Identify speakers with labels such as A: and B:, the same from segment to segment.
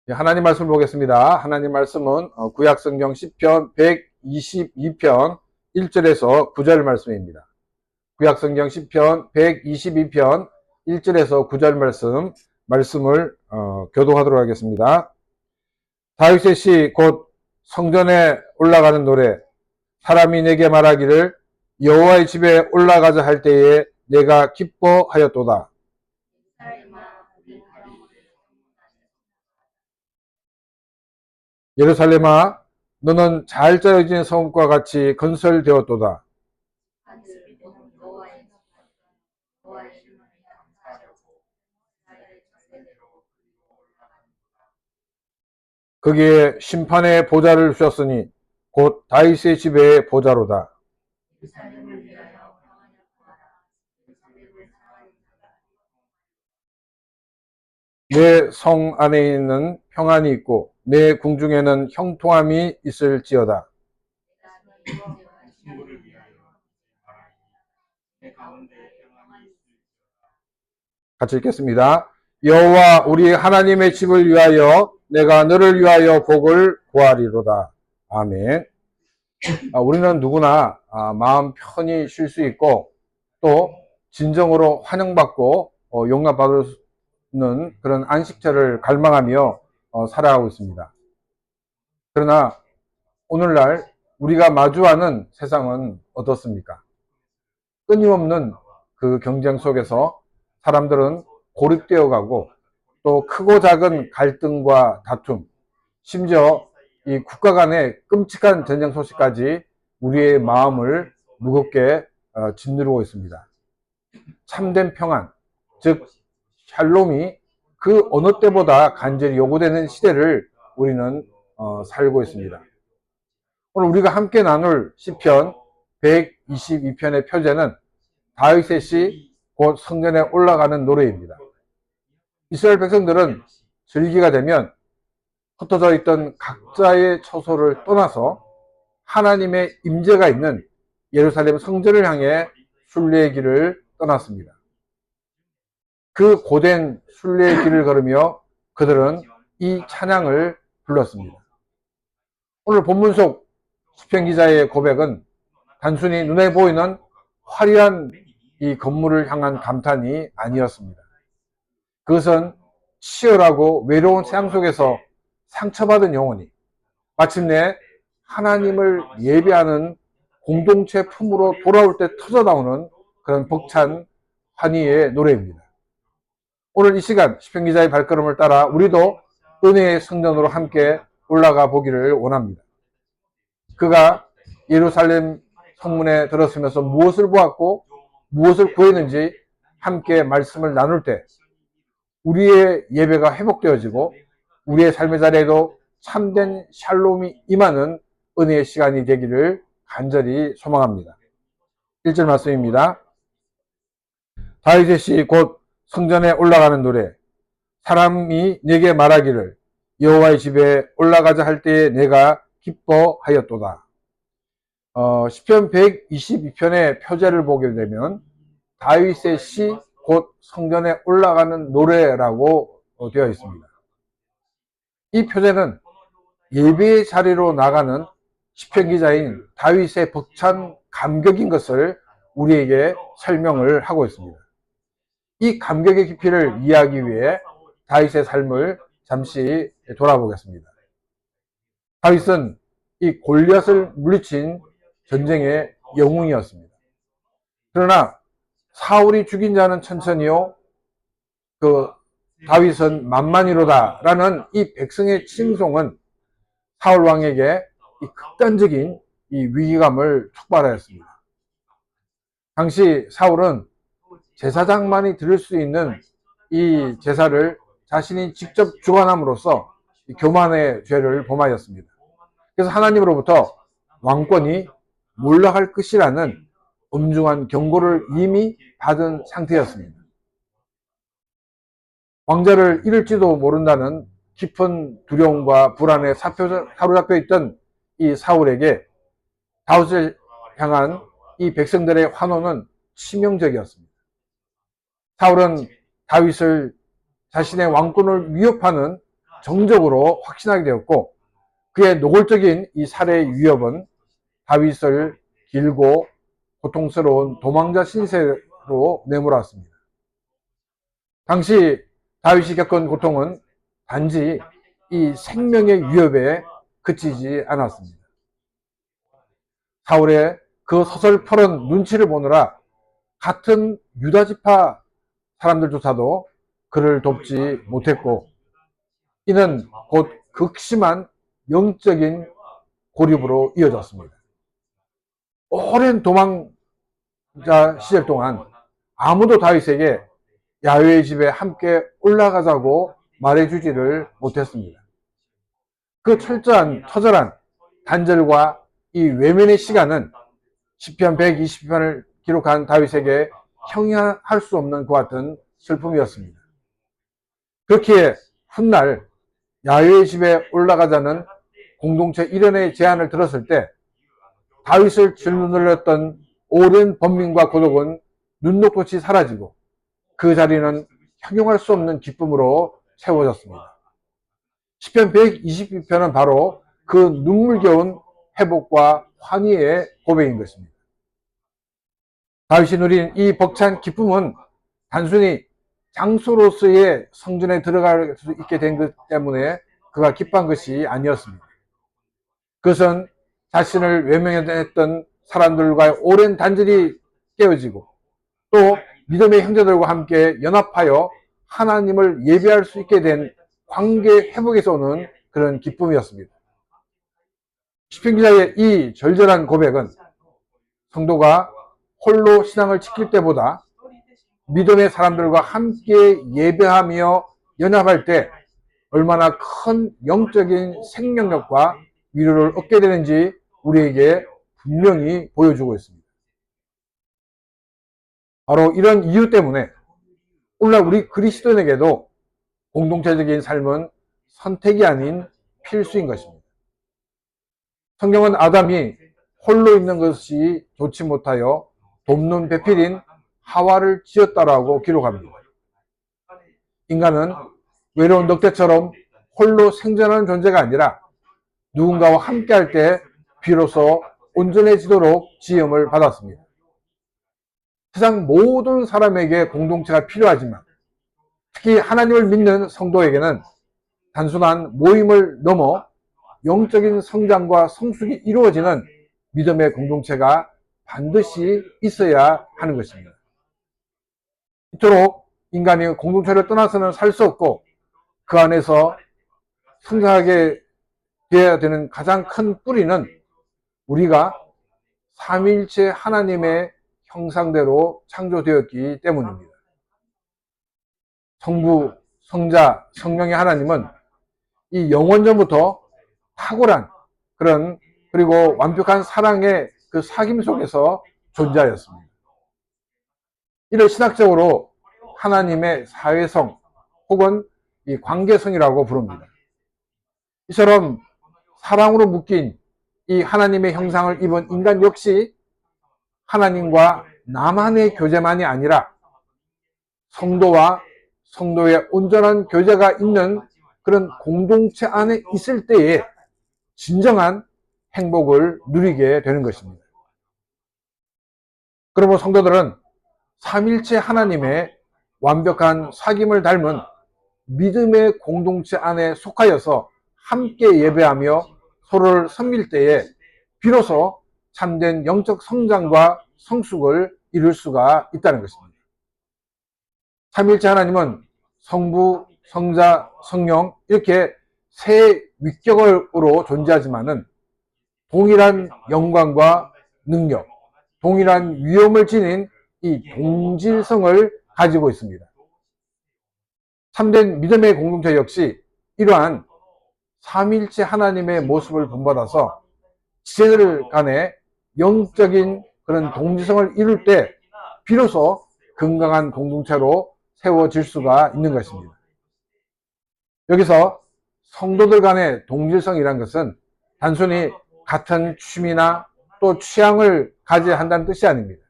A: 하나님 말씀을 보겠습니다. 하나님 말씀은 구약성경 10편 122편 1절에서 9절 말씀입니다. 구약성경 10편 122편 1절에서 9절 말씀을 교독하도록 하겠습니다. 다윗의 시 곧 성전에 올라가는 노래. 사람이 내게 말하기를 여호와의 집에 올라가자 할 때에 내가 기뻐하였도다. 예루살렘아, 너는 잘 짜여진 성읍과 같이 건설되었도다. 거기에 심판의 보좌를 주셨으니 곧 다윗의 집의 보좌로다. 내 성 안에 있는 평안이 있고 내 궁중에는 형통함이 있을지어다. 같이 읽겠습니다. 여호와 우리 하나님의 집을 위하여 내가 너를 위하여 복을 구하리로다. 아멘. 우리는 누구나 마음 편히 쉴 수 있고 또 진정으로 환영받고 용납받는 그런 안식처를 갈망하며 살아가고 있습니다. 그러나 오늘날 우리가 마주하는 세상은 어떻습니까? 끊임없는 그 경쟁 속에서 사람들은 고립되어 가고 또 크고 작은 갈등과 다툼, 심지어 이 국가 간의 끔찍한 전쟁 소식까지 우리의 마음을 무겁게 짓누르고 있습니다. 참된 평안, 즉 샬롬이 그 어느 때보다 간절히 요구되는 시대를 우리는 살고 있습니다. 오늘 우리가 함께 나눌 시편 122편의 표제는 다윗의 시 곧 성전에 올라가는 노래입니다. 이스라엘 백성들은 절기가 되면 흩어져 있던 각자의 처소를 떠나서 하나님의 임재가 있는 예루살렘 성전을 향해 순례의 길을 떠났습니다. 그 고된 순례의 길을 걸으며 그들은 이 찬양을 불렀습니다. 오늘 본문 속 시편 기자의 고백은 단순히 눈에 보이는 화려한 이 건물을 향한 감탄이 아니었습니다. 그것은 치열하고 외로운 세상 속에서 상처받은 영혼이 마침내 하나님을 예배하는 공동체 품으로 돌아올 때 터져나오는 그런 벅찬 환희의 노래입니다. 오늘 이 시간 시편 기자의 발걸음을 따라 우리도 은혜의 성전으로 함께 올라가 보기를 원합니다. 그가 예루살렘 성문에 들어서면서 무엇을 보았고 무엇을 구했는지 함께 말씀을 나눌 때 우리의 예배가 회복되어지고 우리의 삶의 자리에도 참된 샬롬이 임하는 은혜의 시간이 되기를 간절히 소망합니다. 1절 말씀입니다. 다윗의 시 곧 성전에 올라가는 노래. 사람이 내게 말하기를 여호와의 집에 올라가자 할 때에 내가 기뻐하였도다. 시편 122편의 표제를 보게 되면 다윗의 시 곧 성전에 올라가는 노래라고 되어 있습니다. 이 표제는 예배의 자리로 나가는 시편 기자인 다윗의 벅찬 감격인 것을 우리에게 설명을 하고 있습니다. 이 감격의 깊이를 이해하기 위해 다윗의 삶을 잠시 돌아보겠습니다. 다윗은 이 골리앗을 물리친 전쟁의 영웅이었습니다. 그러나 사울이 죽인 자는 천천히요, 그 다윗은 만만이로다 라는 이 백성의 칭송은 사울 왕에게 이 극단적인 이 위기감을 촉발하였습니다. 당시 사울은 제사장만이 드릴 수 있는 이 제사를 자신이 직접 주관함으로써 교만의 죄를 범하였습니다. 그래서 하나님으로부터 왕권이 몰락할 것이라는 엄중한 경고를 이미 받은 상태였습니다. 왕자를 잃을지도 모른다는 깊은 두려움과 불안에 사로잡혀 있던 이 사울에게 다윗을 향한 이 백성들의 환호는 치명적이었습니다. 사울은 다윗을 자신의 왕권을 위협하는 정적으로 확신하게 되었고, 그의 노골적인 이 살해 위협은 다윗을 길고 고통스러운 도망자 신세로 내몰았습니다. 당시 다윗이 겪은 고통은 단지 이 생명의 위협에 그치지 않았습니다. 사울의 그 서슬퍼런 눈치를 보느라 같은 유다지파 사람들조차도 그를 돕지 못했고, 이는 곧 극심한 영적인 고립으로 이어졌습니다. 오랜 도망자 시절 동안 아무도 다윗에게 야훼의 집에 함께 올라가자고 말해주지를 못했습니다. 그 처절한 단절과 이 외면의 시간은 시편 120편을 기록한 다윗에게 형용할 수 없는 그와 같은 슬픔이었습니다. 그렇기에 훗날 야훼의 집에 올라가자는 공동체 일원의 제안을 들었을 때 다윗을 짓눌렀던 오랜 번민과 고독은 눈녹듯이 사라지고 그 자리는 형용할 수 없는 기쁨으로 채워졌습니다. 시편 122편은 바로 그 눈물겨운 회복과 환희의 고백인 것입니다. 다윗이 누린 이 벅찬 기쁨은 단순히 장소로서의 성전에 들어갈 수 있게 된 것 때문에 그가 기뻐한 것이 아니었습니다. 그것은 자신을 외면했던 사람들과의 오랜 단절이 깨어지고 또 믿음의 형제들과 함께 연합하여 하나님을 예배할 수 있게 된 관계 회복에서 오는 그런 기쁨이었습니다. 시편 기자의 이 절절한 고백은 성도가 홀로 신앙을 지킬 때보다 믿음의 사람들과 함께 예배하며 연합할 때 얼마나 큰 영적인 생명력과 위로를 얻게 되는지 우리에게 분명히 보여주고 있습니다. 바로 이런 이유 때문에 오늘날 우리 그리스도인에게도 공동체적인 삶은 선택이 아닌 필수인 것입니다. 성경은 아담이 홀로 있는 것이 좋지 못하여 돕는 배필인 하와를 지었다라고 기록합니다. 인간은 외로운 늑대처럼 홀로 생존하는 존재가 아니라 누군가와 함께할 때 비로소 온전해지도록 지음을 받았습니다. 세상 모든 사람에게 공동체가 필요하지만 특히 하나님을 믿는 성도에게는 단순한 모임을 넘어 영적인 성장과 성숙이 이루어지는 믿음의 공동체가 반드시 있어야 하는 것입니다. 이토록 인간이 공동체를 떠나서는 살 수 없고 그 안에서 성장하게 되어야 되는 가장 큰 뿌리는 우리가 삼위일체 하나님의 형상대로 창조되었기 때문입니다. 성부, 성자, 성령의 하나님은 이 영원전부터 탁월한 그리고 완벽한 사랑의 그 사귐 속에서 존재하였습니다. 이를 신학적으로 하나님의 사회성 혹은 이 관계성이라고 부릅니다. 이처럼 사랑으로 묶인 이 하나님의 형상을 입은 인간 역시 하나님과 나만의 교제만이 아니라 성도와 성도의 온전한 교제가 있는 그런 공동체 안에 있을 때에 진정한 행복을 누리게 되는 것입니다. 그러므로 성도들은 삼일체 하나님의 완벽한 사귐을 닮은 믿음의 공동체 안에 속하여서 함께 예배하며 서로를 섬길 때에 비로소 참된 영적 성장과 성숙을 이룰 수가 있다는 것입니다. 삼일체 하나님은 성부, 성자, 성령 이렇게 세 위격으로 존재하지만은 동일한 영광과 능력, 동일한 위엄을 지닌 이 동질성을 가지고 있습니다. 참된 믿음의 공동체 역시 이러한 삼일체 하나님의 모습을 본받아서 지체들 간에 영적인 그런 동질성을 이룰 때 비로소 건강한 공동체로 세워질 수가 있는 것입니다. 여기서 성도들 간의 동질성이란 것은 단순히 같은 취미나 또 취향을 가져야 한다는 뜻이 아닙니다.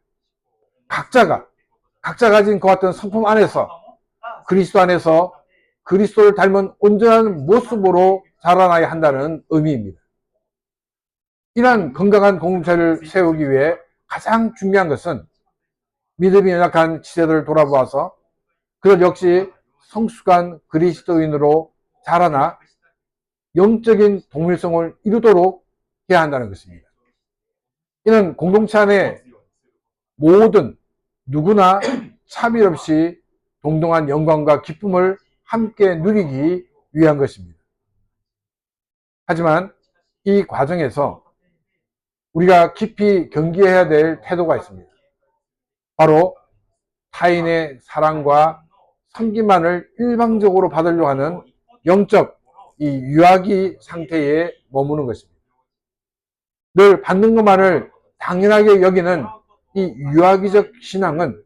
A: 각자 가진 그 같은 성품 안에서 그리스도 안에서 그리스도를 닮은 온전한 모습으로 자라나야 한다는 의미입니다. 이러한 건강한 공동체를 세우기 위해 가장 중요한 것은 믿음이 연약한 지체들을 돌아보아서 그들 역시 성숙한 그리스도인으로 자라나 영적인 동일성을 이루도록 해야 한다는 것입니다. 이는 공동체 안에 모든 누구나 차별 없이 동등한 영광과 기쁨을 함께 누리기 위한 것입니다. 하지만 이 과정에서 우리가 깊이 경계해야 될 태도가 있습니다. 바로 타인의 사랑과 섬김만을 일방적으로 받으려고 하는 영적 이 유아기 상태에 머무는 것입니다. 늘 받는 것만을 당연하게 여기는 이 유아기적 신앙은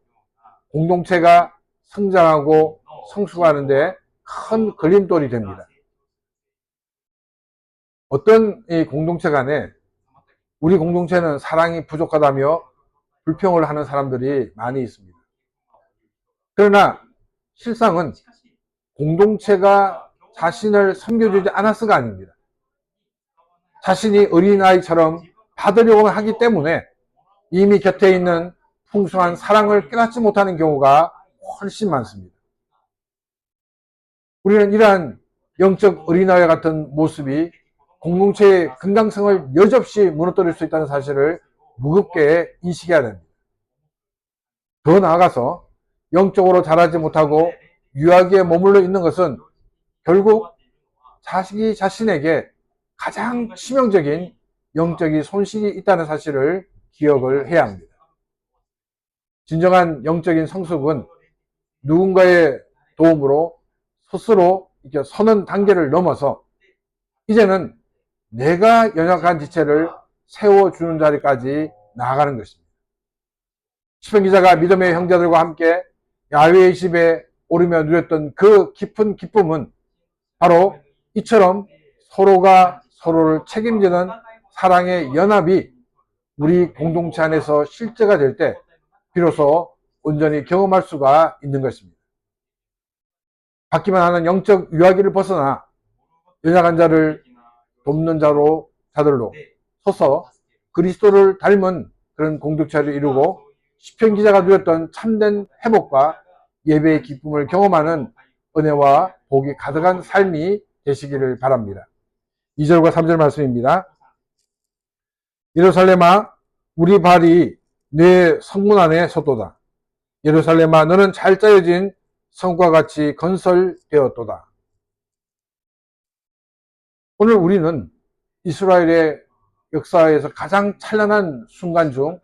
A: 공동체가 성장하고 성숙하는데 큰 걸림돌이 됩니다. 어떤 이 공동체 간에 우리 공동체는 사랑이 부족하다며 불평을 하는 사람들이 많이 있습니다. 그러나 실상은 공동체가 자신을 섬겨주지 않았어가 아닙니다. 자신이 어린아이처럼 받으려고 하기 때문에 이미 곁에 있는 풍성한 사랑을 깨닫지 못하는 경우가 훨씬 많습니다. 우리는 이러한 영적 어린아이와 같은 모습이 공동체의 건강성을 여지없이 무너뜨릴 수 있다는 사실을 무겁게 인식해야 됩니다. 더 나아가서 영적으로 자라지 못하고 유아기에 머물러 있는 것은 결국 자식이 자신에게 가장 치명적인 영적인 손실이 있다는 사실을 기억을 해야 합니다. 진정한 영적인 성숙은 누군가의 도움으로 스스로 이렇게 서는 단계를 넘어서 이제는 내가 연약한 지체를 세워주는 자리까지 나아가는 것입니다. 시편 기자가 믿음의 형제들과 함께 야훼의 집에 오르며 누렸던 그 깊은 기쁨은 바로 이처럼 서로가 서로를 책임지는 사랑의 연합이 우리 공동체 안에서 실제가 될 때 비로소 온전히 경험할 수가 있는 것입니다. 받기만 하는 영적 유아기를 벗어나 연약한 자를 돕는 자들로 서서 그리스도를 닮은 그런 공동체를 이루고 시편 기자가 누렸던 참된 회복과 예배의 기쁨을 경험하는 은혜와 복이 가득한 삶이 되시기를 바랍니다. 2절과 3절 말씀입니다. 예루살렘아 우리 발이 내 성문 안에 섰도다. 예루살렘아 너는 잘 짜여진 성과 같이 건설되었도다. 오늘 우리는 이스라엘의 역사에서 가장 찬란한 순간 중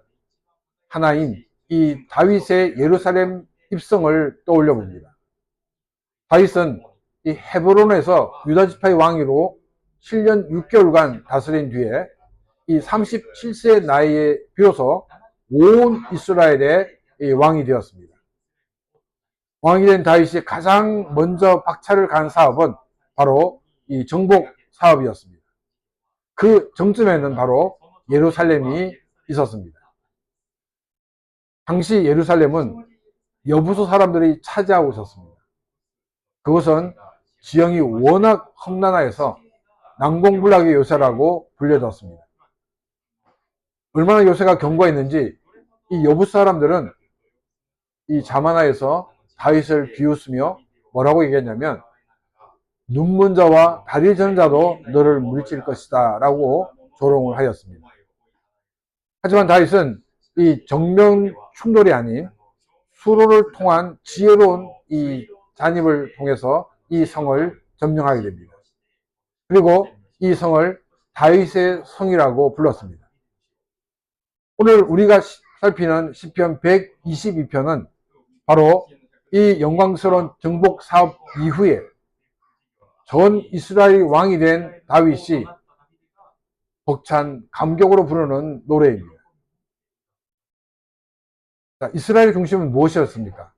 A: 하나인 이 다윗의 예루살렘 입성을 떠올려 봅니다. 다윗은 이 헤브론에서 유다 지파의 왕위로 7년 6개월간 다스린 뒤에 이 37세의 나이에 비로소 온 이스라엘의 왕이 되었습니다. 왕이 된 다윗이 가장 먼저 박차를 간 사업은 바로 이 정복 사업이었습니다. 그 정점에는 바로 예루살렘이 있었습니다. 당시 예루살렘은 여부수 사람들이 차지하고 있었습니다. 그것은 지형이 워낙 험난하여서 난공불락의 요새라고 불려졌습니다. 얼마나 요새가 견고했는지 이 여부수 사람들은 이 자만하에서 다윗을 비웃으며 뭐라고 얘기했냐면 눈먼 자와 다리 저는 자도 너를 물리칠 것이다 라고 조롱을 하였습니다. 하지만 다윗은 이 정면 충돌이 아닌 수로를 통한 지혜로운 이 잔입을 통해서 이 성을 점령하게 됩니다. 그리고 이 성을 다윗의 성이라고 불렀습니다. 오늘 우리가 살피는 시편 122편은 바로 이 영광스러운 정복 사업 이후에 전 이스라엘 왕이 된 다윗이 벅찬 감격으로 부르는 노래입니다. 이스라엘의 중심은 무엇이었습니까?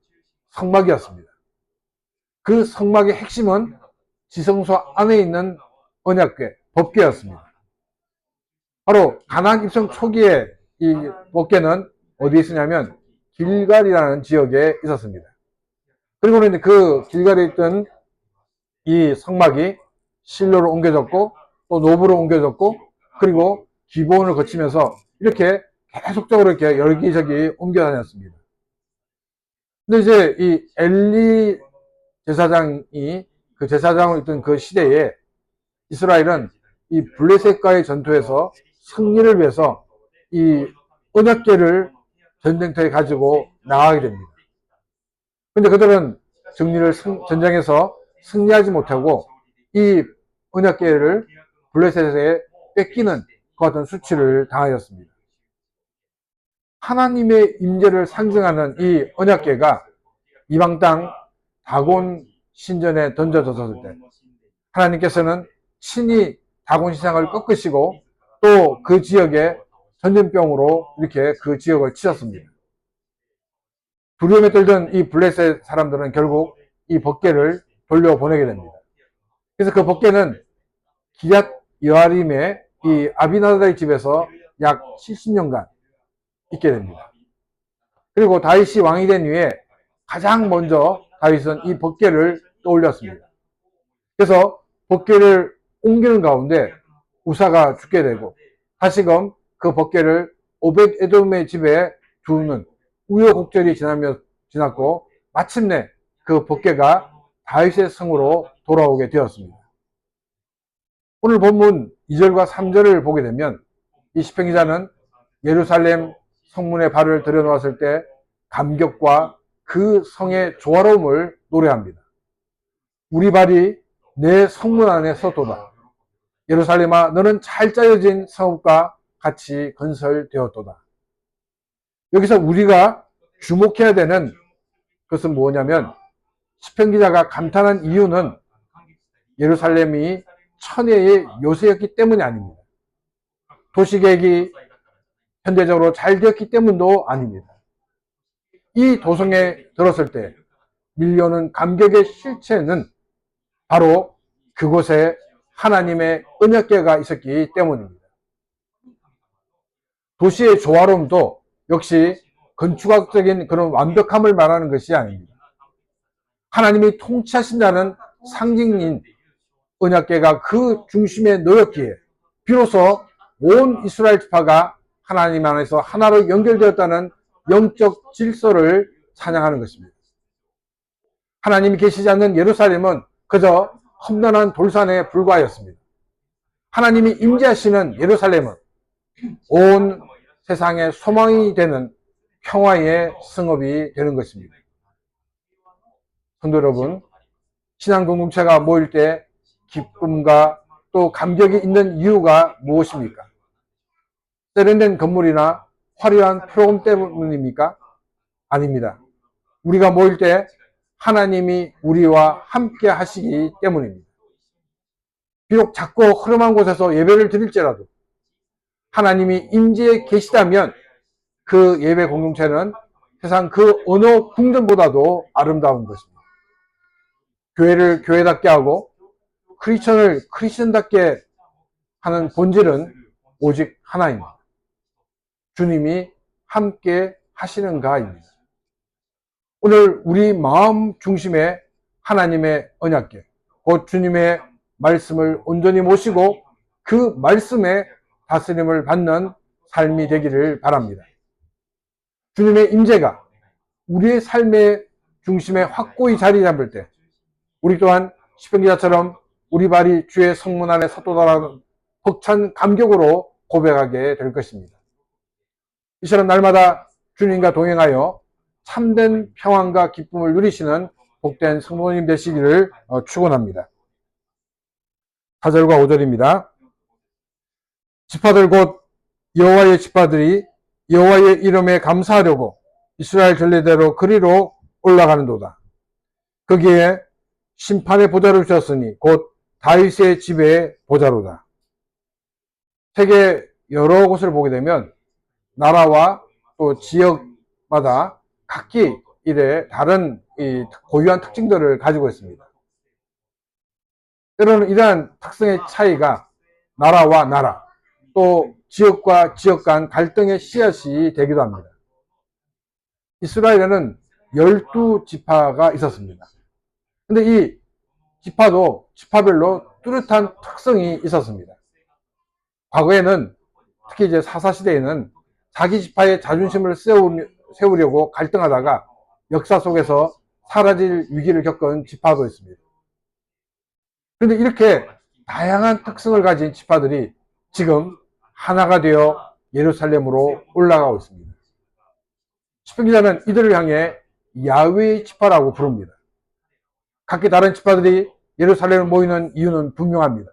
A: 성막이었습니다. 그 성막의 핵심은 지성소 안에 있는 언약궤, 법궤였습니다. 바로 가나안 입성 초기에 이 법궤는 어디에 있었냐면 길갈이라는 지역에 있었습니다. 그리고 이제 그 길갈에 있던 이 성막이 실로로 옮겨졌고 또 노브로 옮겨졌고 그리고 기브온을 거치면서 이렇게 계속적으로 이렇게 여기저기 옮겨 다녔습니다. 근데 이제 이 엘리 제사장이 그 제사장을 있던 그 시대에 이스라엘은 이 블레셋과의 전투에서 승리를 위해서 이 언약궤를 전쟁터에 가지고 나가게 됩니다. 근데 그들은 전쟁에서 승리하지 못하고 이 언약궤를 블레셋에 뺏기는 그 같은 수치를 당하였습니다. 하나님의 임재를 상징하는 이 언약궤가 이방 땅 다곤 신전에 던져졌을 때 하나님께서는 친히 다곤 신상을 꺾으시고 또 그 지역에 전염병으로 이렇게 그 지역을 치셨습니다. 두려움에 떨던 이 블레셋 사람들은 결국 이 법궤를 돌려보내게 됩니다. 그래서 그 법궤는 기얏 여아림의 이 아비나답의 집에서 약 70년간 있게 됩니다. 그리고 다윗이 왕이 된 후에 가장 먼저 다윗은 이 법궤를 떠올렸습니다. 그래서 법궤를 옮기는 가운데 우사가 죽게 되고 다시금 그 법궤를 오벳 에돔의 집에 두는 우여곡절이 지났고 마침내 그 법궤가 다윗의 성으로 돌아오게 되었습니다. 오늘 본문 2절과 3절을 보게 되면 이 시편 기자는 예루살렘 성문에 발을 들여놓았을 때 감격과 그 성의 조화로움을 노래합니다. 우리 발이 내 성문 안에 섰도다. 예루살렘아 너는 잘 짜여진 성읍과 같이 건설되었도다. 여기서 우리가 주목해야 되는 것은 뭐냐면 시편 기자가 감탄한 이유는 예루살렘이 천혜의 요새였기 때문이 아닙니다. 도시계획이 현대적으로 잘 되었기 때문도 아닙니다. 이 도성에 들었을 때 밀려오는 감격의 실체는 바로 그곳에 하나님의 언약궤가 있었기 때문입니다. 도시의 조화로움도 역시 건축학적인 그런 완벽함을 말하는 것이 아닙니다. 하나님이 통치하신다는 상징인 언약궤가 그 중심에 놓였기에 비로소 온 이스라엘 지파가 하나님 안에서 하나로 연결되었다는 영적 질서를 찬양하는 것입니다. 하나님이 계시지 않는 예루살렘은 그저 험난한 돌산에 불과하였습니다. 하나님이 임재하시는 예루살렘은 온 세상의 소망이 되는 평화의 성읍이 되는 것입니다. 성도 여러분, 신앙 공동체가 모일 때 기쁨과 또 감격이 있는 이유가 무엇입니까? 세련된 건물이나 화려한 프로그램 때문입니까? 아닙니다. 우리가 모일 때 하나님이 우리와 함께 하시기 때문입니다. 비록 작고 허름한 곳에서 예배를 드릴지라도 하나님이 임재에 계시다면 그 예배 공동체는 세상 그 어느 궁전보다도 아름다운 것입니다. 교회를 교회답게 하고 크리스천을 크리스천답게 하는 본질은 오직 하나입니다. 주님이 함께 하시는가입니다. 오늘 우리 마음 중심에 하나님의 언약궤, 곧 주님의 말씀을 온전히 모시고 그 말씀에 다스림을 받는 삶이 되기를 바랍니다. 주님의 임재가 우리의 삶의 중심에 확고히 자리 잡을 때 우리 또한 시편 기자처럼 우리 발이 주의 성문 안에 섰도다라는 벅찬 감격으로 고백하게 될 것입니다. 이처럼 날마다 주님과 동행하여 참된 평안과 기쁨을 누리시는 복된 성도님 되시기를 축원합니다. 4절과 5절입니다. 지파들 곧 여호와의 지파들이 여호와의 이름에 감사하려고 이스라엘 전례대로 그리로 올라가는도다. 거기에 심판의 보좌를 주셨으니 곧 다윗의 집의 보좌로다. 세계 여러 곳을 보게 되면 나라와 또 지역마다 각기 이래 다른 이 고유한 특징들을 가지고 있습니다. 때로는 이러한 특성의 차이가 나라와 나라, 또 지역과 지역 간 갈등의 씨앗이 되기도 합니다. 이스라엘에는 12지파가 있었습니다. 근데 이 지파도 지파별로 뚜렷한 특성이 있었습니다. 과거에는 특히 이제 사사시대에는 자기 지파의 자존심을 세우려고 갈등하다가 역사 속에서 사라질 위기를 겪은 지파도 있습니다. 그런데 이렇게 다양한 특성을 가진 지파들이 지금 하나가 되어 예루살렘으로 올라가고 있습니다. 시편 기자는 이들을 향해 야훼의 지파라고 부릅니다. 각기 다른 지파들이 예루살렘에 모이는 이유는 분명합니다.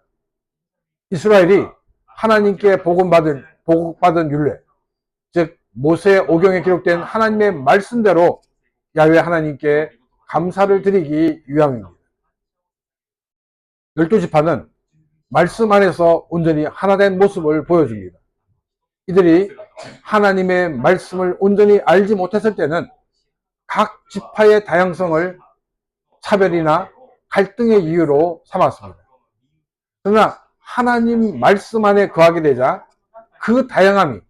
A: 이스라엘이 하나님께 복받은 율례, 즉 모세 오경에 기록된 하나님의 말씀대로 야훼 하나님께 감사를 드리기 위함입니다. 12지파는 말씀 안에서 온전히 하나된 모습을 보여줍니다. 이들이 하나님의 말씀을 온전히 알지 못했을 때는 각 지파의 다양성을 차별이나 갈등의 이유로 삼았습니다. 그러나 하나님 말씀 안에 거하게 되자 그 다양함이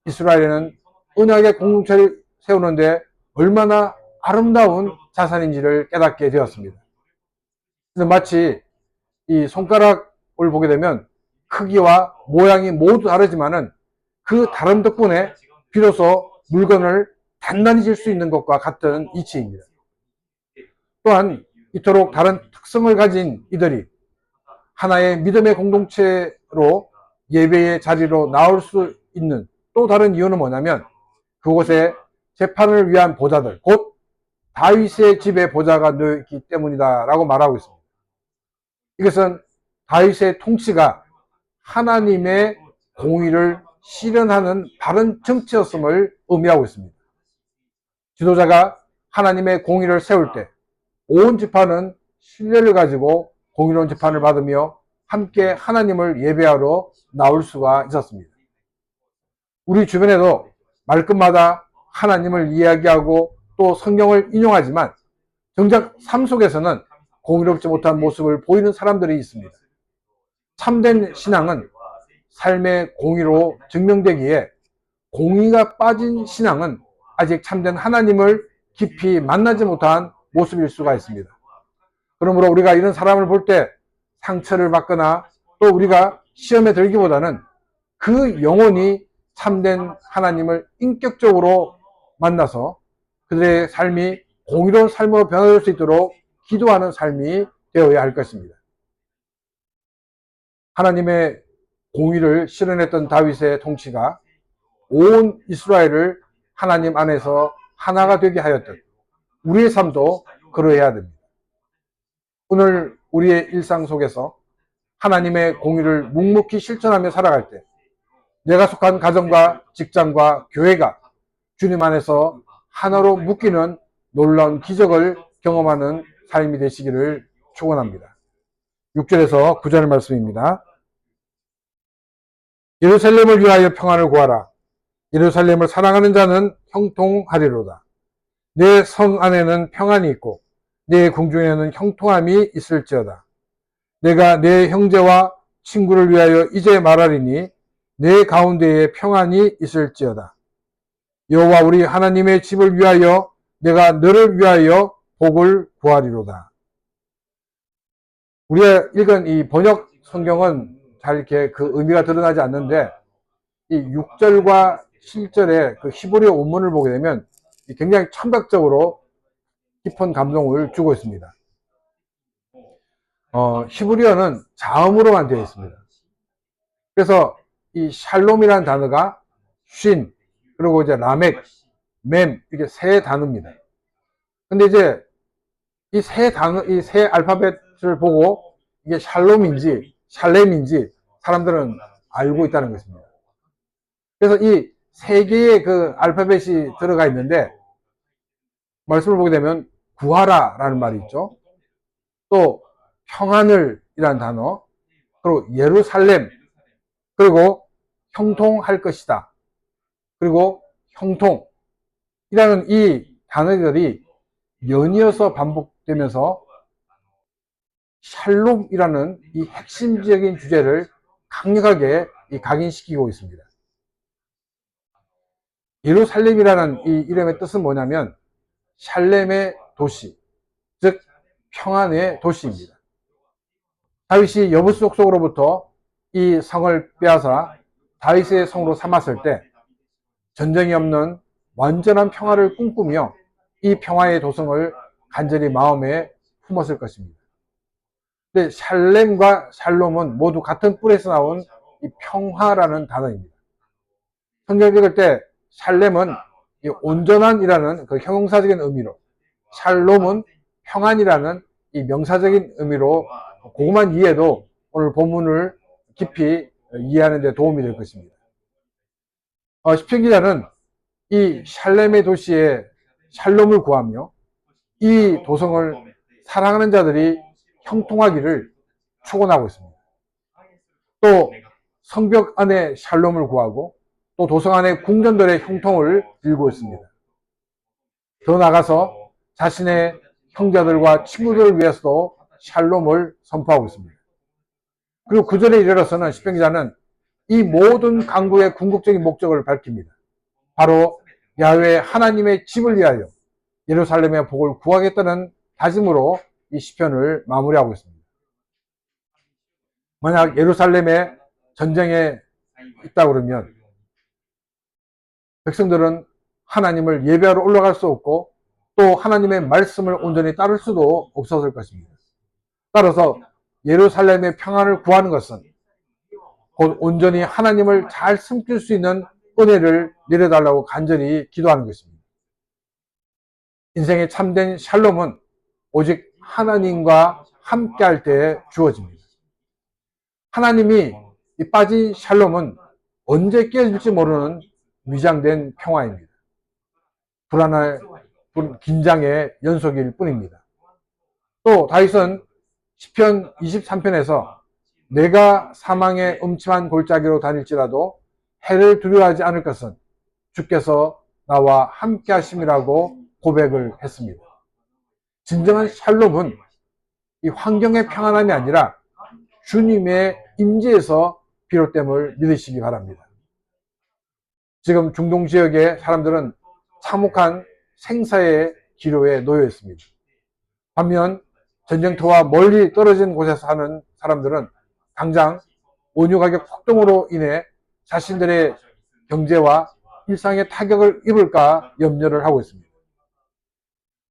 A: 이스라엘에는 언약의 공동체를 세우는데 얼마나 아름다운 자산인지를 깨닫게 되었습니다. 마치 이 손가락을 보게 되면 크기와 모양이 모두 다르지만은 그 다른 덕분에 비로소 물건을 단단히 질 수 있는 것과 같은 이치입니다. 또한 이토록 다른 특성을 가진 이들이 하나의 믿음의 공동체로 예배의 자리로 나올 수 있는 또 다른 이유는 뭐냐면 그곳에 재판을 위한 보좌들, 곧 다윗의 집에 보좌가 놓였기 때문이다 라고 말하고 있습니다. 이것은 다윗의 통치가 하나님의 공의를 실현하는 바른 정치였음을 의미하고 있습니다. 지도자가 하나님의 공의를 세울 때 온 지파는 신뢰를 가지고 공의로운 재판을 받으며 함께 하나님을 예배하러 나올 수가 있었습니다. 우리 주변에도 말끝마다 하나님을 이야기하고 또 성경을 인용하지만 정작 삶 속에서는 공의롭지 못한 모습을 보이는 사람들이 있습니다. 참된 신앙은 삶의 공의로 증명되기에 공의가 빠진 신앙은 아직 참된 하나님을 깊이 만나지 못한 모습일 수가 있습니다. 그러므로 우리가 이런 사람을 볼 때 상처를 받거나 또 우리가 시험에 들기보다는 그 영혼이 참된 하나님을 인격적으로 만나서 그들의 삶이 공의로운 삶으로 변화될 수 있도록 기도하는 삶이 되어야 할 것입니다. 하나님의 공의를 실현했던 다윗의 통치가 온 이스라엘을 하나님 안에서 하나가 되게 하였듯 우리의 삶도 그러해야 됩니다. 오늘 우리의 일상 속에서 하나님의 공의를 묵묵히 실천하며 살아갈 때 내가 속한 가정과 직장과 교회가 주님 안에서 하나로 묶이는 놀라운 기적을 경험하는 삶이 되시기를 축원합니다. 6절에서 9절 말씀입니다. 예루살렘을 위하여 평안을 구하라. 예루살렘을 사랑하는 자는 형통하리로다. 내 성 안에는 평안이 있고 내 궁중에는 형통함이 있을지어다. 내가 내 형제와 친구를 위하여 이제 말하리니 내 가운데에 평안이 있을지어다. 여호와 우리 하나님의 집을 위하여 내가 너를 위하여 복을 구하리로다. 우리가 읽은 이 번역 성경은 잘 이렇게 그 의미가 드러나지 않는데 이 6절과 7절의 그 히브리어 원문을 보게 되면 굉장히 청각적으로 깊은 감동을 주고 있습니다. 히브리어는 자음으로만 되어 있습니다. 그래서 이 샬롬이라는 단어가 쉰, 그리고 이제 라멕, mem이게 세 단어입니다. 근데 이제 이 세 단어, 이 세 알파벳을 보고 이게 샬롬인지 샬렘인지 사람들은 알고 있다는 것입니다. 그래서 이 세 개의 그 알파벳이 들어가 있는데 말씀을 보게 되면 구하라 라는 말이 있죠. 또 평안을 이라는 단어, 그리고 예루살렘, 그리고 형통할 것이다, 그리고 형통이라는 이 단어들이 연이어서 반복되면서 샬롬이라는 이 핵심적인 주제를 강력하게 각인시키고 있습니다. 예루살렘이라는 이 이름의 뜻은 뭐냐면 샬렘의 도시, 즉 평안의 도시입니다. 다윗이 여부수 속으로부터 이 성을 빼앗아 다윗의 성으로 삼았을 때 전쟁이 없는 완전한 평화를 꿈꾸며 이 평화의 도성을 간절히 마음에 품었을 것입니다. 근데 샬렘과 샬롬은 모두 같은 뿔에서 나온 이 평화라는 단어입니다. 성경 읽을 때 샬렘은 이 온전한이라는 그 형용사적인 의미로, 샬롬은 평안이라는 이 명사적인 의미로 그것만 이해해도 오늘 본문을 깊이 이해하는 데 도움이 될 것입니다. 시편 기자는 이 샬렘의 도시에 샬롬을 구하며 이 도성을 사랑하는 자들이 형통하기를 축원하고 있습니다. 또 성벽 안에 샬롬을 구하고 또 도성 안에 궁전들의 형통을 빌고 있습니다. 더 나아가서 자신의 형제들과 친구들을 위해서도 샬롬을 선포하고 있습니다. 그리고 구절에 이르러서는 시편 기자는 이 모든 간구의 궁극적인 목적을 밝힙니다. 바로 야훼 하나님의 집을 위하여 예루살렘의 복을 구하겠다는 다짐으로 이 시편을 마무리하고 있습니다. 만약 예루살렘에 전쟁에 있다 그러면 백성들은 하나님을 예배하러 올라갈 수 없고 또 하나님의 말씀을 온전히 따를 수도 없었을 것입니다. 따라서 예루살렘의 평안을 구하는 것은 곧 온전히 하나님을 잘 숨길 수 있는 은혜를 내려달라고 간절히 기도하는 것입니다. 인생의 참된 샬롬은 오직 하나님과 함께할 때 주어집니다. 하나님이 빠진 샬롬은 언제 깨질지 모르는 위장된 평화입니다. 불안할 긴장의 연속일 뿐입니다. 또 다윗은 시편 23편에서 내가 사망의 음침한 골짜기로 다닐지라도 해를 두려워하지 않을 것은 주께서 나와 함께 하심이라고 고백을 했습니다. 진정한 샬롬은 이 환경의 평안함이 아니라 주님의 임재에서 비롯됨을 믿으시기 바랍니다. 지금 중동 지역의 사람들은 참혹한 생사의 기로에 놓여 있습니다. 반면 전쟁터와 멀리 떨어진 곳에서 사는 사람들은 당장 원유 가격 폭등으로 인해 자신들의 경제와 일상에 타격을 입을까 염려를 하고 있습니다.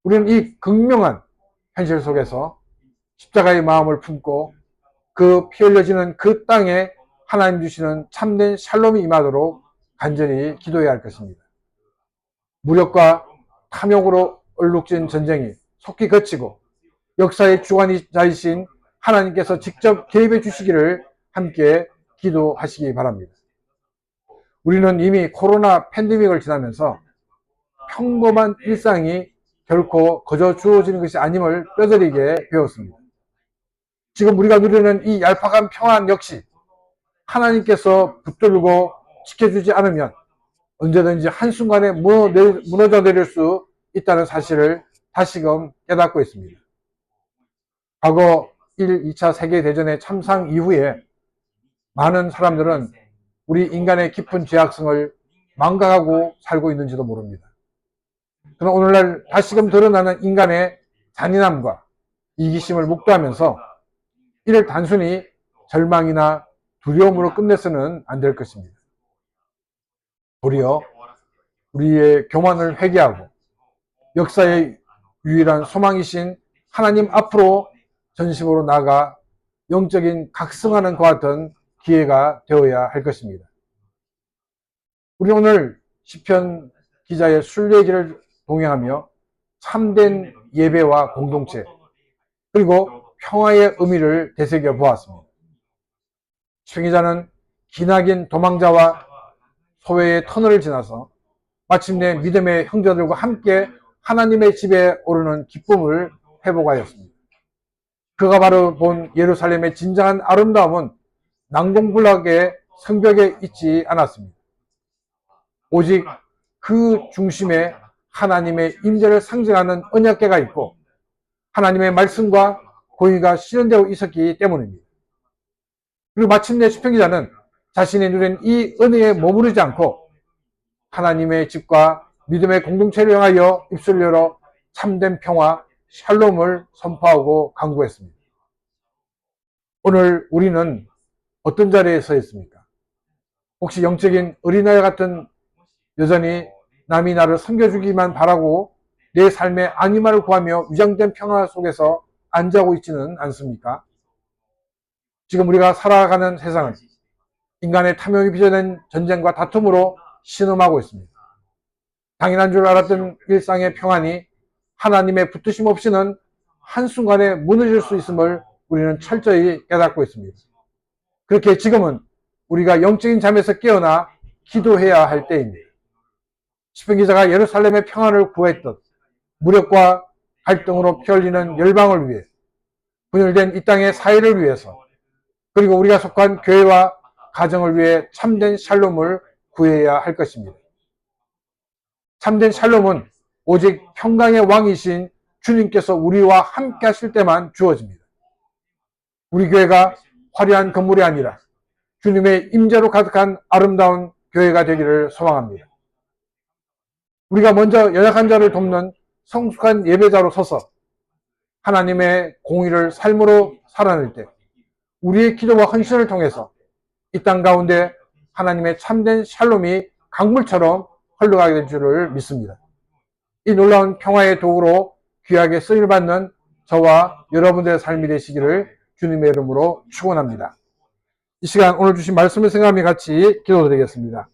A: 우리는 이 극명한 현실 속에서 십자가의 마음을 품고 그 피 흘려지는 그 땅에 하나님 주시는 참된 샬롬이 임하도록 간절히 기도해야 할 것입니다. 무력과 탐욕으로 얼룩진 전쟁이 속히 그치고 역사의 주관자이신 하나님께서 직접 개입해 주시기를 함께 기도하시기 바랍니다. 우리는 이미 코로나 팬데믹을 지나면서 평범한 일상이 결코 거저 주어지는 것이 아님을 뼈저리게 배웠습니다. 지금 우리가 누리는 이 얄팍한 평안 역시 하나님께서 붙들고 지켜주지 않으면 언제든지 한순간에 무너져 내릴 수 있다는 사실을 다시금 깨닫고 있습니다. 과거 1, 2차 세계대전의 참상 이후에 많은 사람들은 우리 인간의 깊은 죄악성을 망각하고 살고 있는지도 모릅니다. 그러나 오늘날 다시금 드러나는 인간의 잔인함과 이기심을 목도하면서 이를 단순히 절망이나 두려움으로 끝내서는 안 될 것입니다. 도리어 우리의 교만을 회개하고 역사의 유일한 소망이신 하나님 앞으로 전심으로 나아가 영적인 각성하는 것 같은 기회가 되어야 할 것입니다. 우리 오늘 시편 기자의 순례길을 동행하며 참된 예배와 공동체 그리고 평화의 의미를 되새겨 보았습니다. 시편 기자는 기나긴 도망자와 소외의 터널을 지나서 마침내 믿음의 형제들과 함께 하나님의 집에 오르는 기쁨을 회복하였습니다. 그가 바로 본 예루살렘의 진정한 아름다움은 난공불락의 성벽에 있지 않았습니다. 오직 그 중심에 하나님의 임재를 상징하는 언약궤가 있고 하나님의 말씀과 공의가 실현되고 있었기 때문입니다. 그리고 마침내 시편 기자는 자신이 누린 이 은혜에 머무르지 않고 하나님의 집과 믿음의 공동체를 향하여 입술을 열어 참된 평화, 샬롬을 선포하고 강구했습니다. 오늘 우리는 어떤 자리에 서 있습니까? 혹시 영적인 어린아이 같은 여전히 남이 나를 섬겨주기만 바라고 내 삶의 안위만을 구하며 위장된 평화 속에서 안지하고 있지는 않습니까? 지금 우리가 살아가는 세상은 인간의 탐욕이 빚어낸 전쟁과 다툼으로 신음하고 있습니다. 당연한 줄 알았던 일상의 평안이 하나님의 붙드심 없이는 한순간에 무너질 수 있음을 우리는 철저히 깨닫고 있습니다. 그렇게 지금은 우리가 영적인 잠에서 깨어나 기도해야 할 때입니다. 시편 기자가 예루살렘의 평안을 구했던 무력과 갈등으로 피흘리는 열방을 위해, 분열된 이 땅의 사회를 위해서, 그리고 우리가 속한 교회와 가정을 위해 참된 샬롬을 구해야 할 것입니다. 참된 샬롬은 오직 평강의 왕이신 주님께서 우리와 함께 하실 때만 주어집니다. 우리 교회가 화려한 건물이 아니라 주님의 임재로 가득한 아름다운 교회가 되기를 소망합니다. 우리가 먼저 연약한 자를 돕는 성숙한 예배자로 서서 하나님의 공의를 삶으로 살아낼 때 우리의 기도와 헌신을 통해서 이 땅 가운데 하나님의 참된 샬롬이 강물처럼 흘러가게 될 줄을 믿습니다. 이 놀라운 평화의 도구로 귀하게 쓰임받는 저와 여러분들의 삶이 되시기를 주님의 이름으로 축원합니다. 이 시간 오늘 주신 말씀을 생각하며 같이 기도드리겠습니다.